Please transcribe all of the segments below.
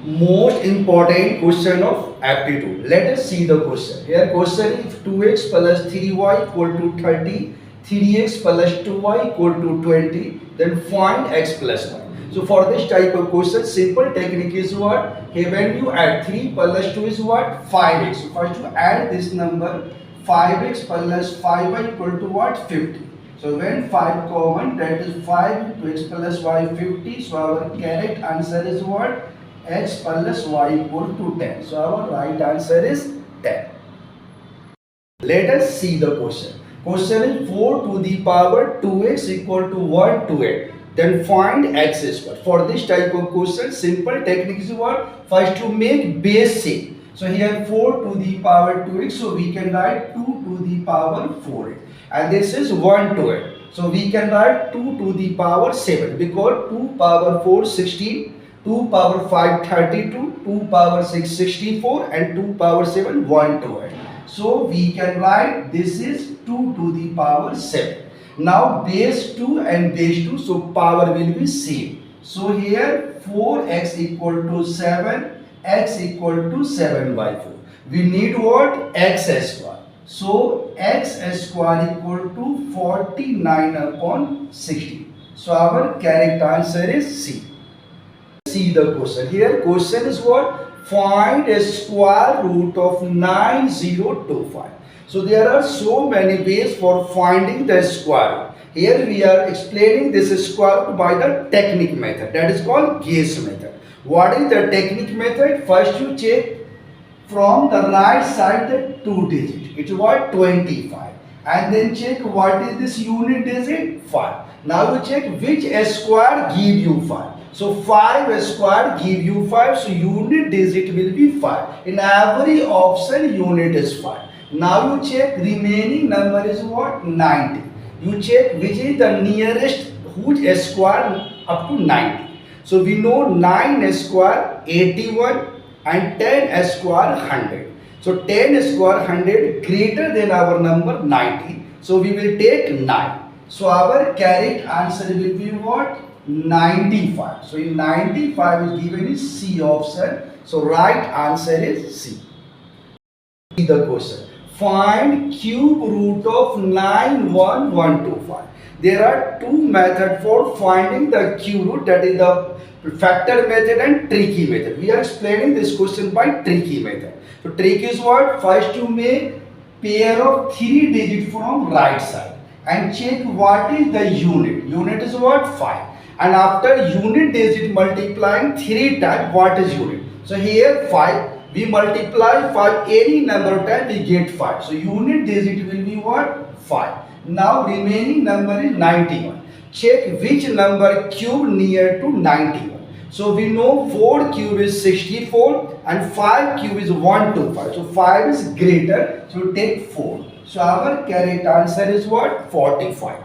most important question of aptitude. Let us see the question. Here question is 2x plus 3y equal to 30, 3x plus 2y equal to 20, then find x plus y. So for this type of question, simple technique is what? Here when you add 3 plus 2 is what? 5x. So first you add this number, 5x plus 5y equal to what? 50. So when 5 common, that is 5 into x plus y 50. So our correct answer is what? X plus y equal to 10. So our right answer is 10. Let us see the question. Question is 4 to the power 2x equal to 1 to 8. Then find x square. For this type of question, simple technique is what? First to make base same. So here 4 to the power 2x. So we can write 2 to the power 4x. And this is 1 to 8. So we can write 2 to the power 7 because 2 power 4 16. 2 power 5 32, 2 power 6 64 and 2 power 7 1 to 8. So we can write this is 2 to the power 7. Now base 2 and base 2, so power will be same. So here 4x equal to 7, x equal to 7 by 4. We need what? X square. So x square equal to 49 upon 60. So our correct answer is C. See the question. Here question is what? Find a square root of 9025. So there are so many ways for finding the square root. Here we are explaining this square root by the technique method, that is called guess method. What is the technique method? First you check from the right side the 2 digit. It's what? 25. And then check what is this unit digit? 5. Now you check which square give you 5. So 5 square give you 5. So unit digit will be 5. In every option unit is 5. Now you check remaining number is what? 90. You check which is the nearest whose square up to 90. So we know 9 square 81 and 10 square 100. So 10 square 100 greater than our number 90. So we will take 9. So our correct answer will be what? 95. So in 95 is given is C option. So right answer is C. See the question. Find cube root of 91125. There are two methods for finding the cube root, that is the factor method and tricky method. We are explaining this question by tricky method. So trick is what? First you make pair of 3 digits from right side and check what is the unit. Unit is what? 5. And after unit digit multiplying 3 times, what is unit? So here 5. We multiply 5 any number of times, we get 5. So unit digit will be what? 5. Now remaining number is 91. Check which number cube near to 91. So we know 4 cube is 64 and 5 cube is 125. So 5 is greater, so take 4. So our correct answer is what? 45.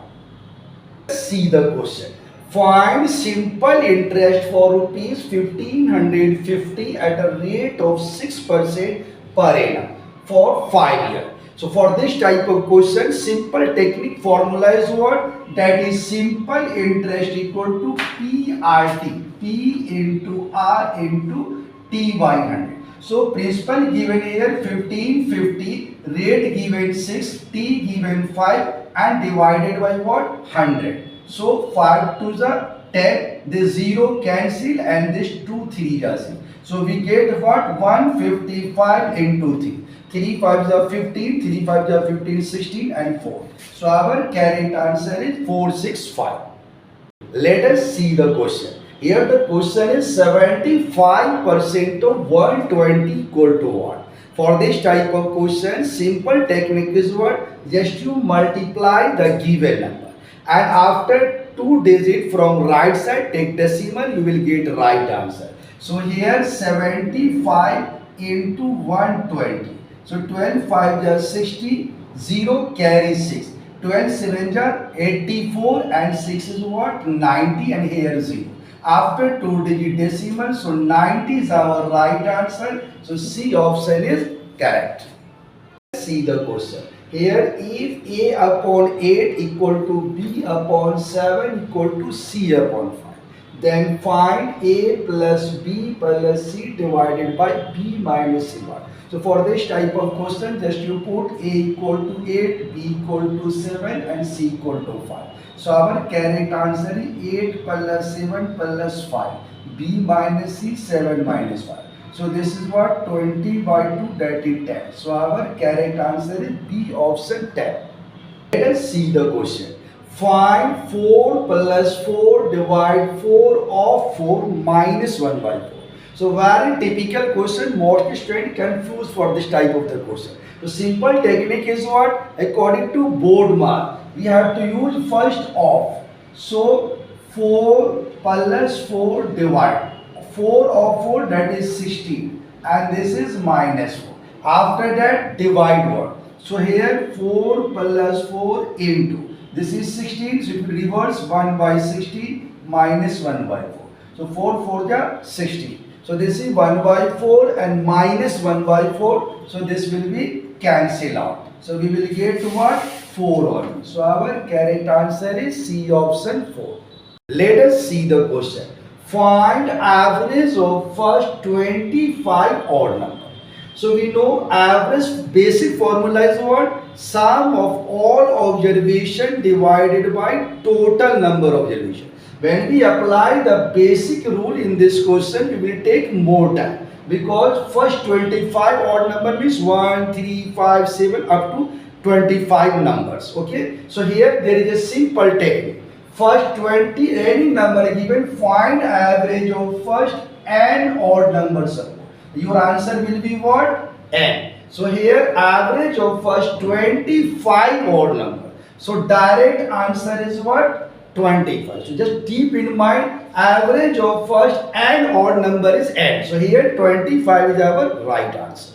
See the question. Find simple interest for rupees 1550 at a rate of 6% per annum for 5 years. So for this type of question, simple technique formula is what? That is simple interest equal to PRT. P into R into T by 100. So principal given here 1550, rate given 6, T given 5 and divided by what? 100. So 5 to the 10, this 0 cancel and this 2 3 does. So we get what? 155 into 3. 3 5s are 15, 3 5s are 15, 16 and 4. So our correct answer is 465. Let us see the question. Here the question is 75% of 120 equal to what? For this type of question, simple technique is what? Just you multiply the given number. And after 2 digits from right side, take decimal, you will get right answer. So here 75 into 120. So 12 5 is 60, 0 carry 6. 12 7 is 84 and 6 is what? 90 and here 0. After 2 digit decimal, so 90 is our right answer. So C option is correct. See the question. Here if A upon 8 equal to B upon 7 equal to C upon 5. Then find A plus B plus C divided by B minus C1. So for this type of question, just you put A equal to 8, B equal to 7 and C equal to 5. So our correct answer is 8 plus 7 plus 5. B minus C, 7 minus 5. So this is what 20 by 2, that is 10. So our correct answer is B option 10. Let us see the question. Find 4 plus 4 divide 4 of 4 minus 1 by 4. So very typical question, most students confused for this type of the question. So simple technique is what? According to board mark, we have to use first of. So 4 plus 4 divide. 4 of 4, that is 16, and this is minus 4. After that divide what? So here 4 plus 4 into. This is 16, so if you reverse 1 by 16 minus 1 by 4. So 4 4 ja 16. So this is 1 by 4 and minus 1 by 4. So this will be cancel out. So we will get to what? 4 only. So our correct answer is C option 4. Let us see the question. Find average of first 25 odd number. So we know average basic formula is what? Sum of all observation divided by total number of observation. When we apply the basic rule in this question, we will take more time, because first 25 odd number means 1, 3, 5, 7 up to 25 numbers. Okay. So here there is a simple technique. First 20, any number given, find average of first n odd numbers. Your answer will be what? N. So here average of first 25 odd number. So direct answer is what? 25. So just keep in mind, average of first n odd number is n. So here 25 is our right answer.